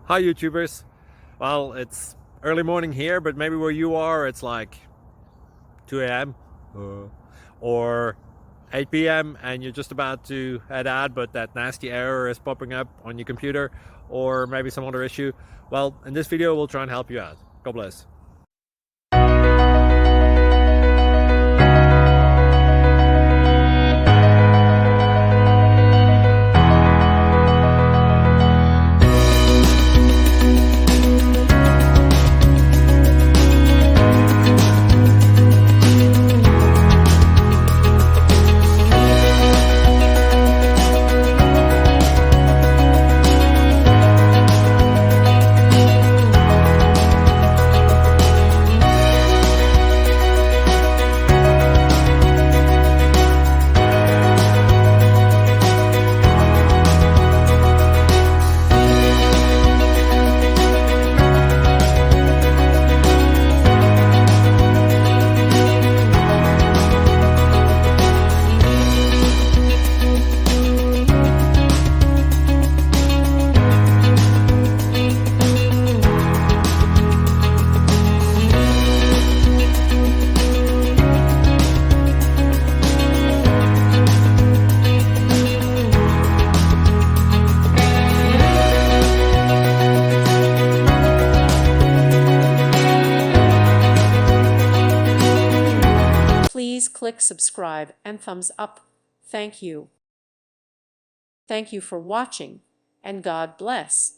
Hi YouTubers. Well, it's early morning here, but maybe where you are it's like 2 a.m. Or 8 p.m. and you're just about to head out, but that nasty error is popping up on your computer, or maybe some other issue. Well, in this video we'll try and help you out. God bless. Please click subscribe and thumbs up. Thank you. Thank you for watching, and God bless.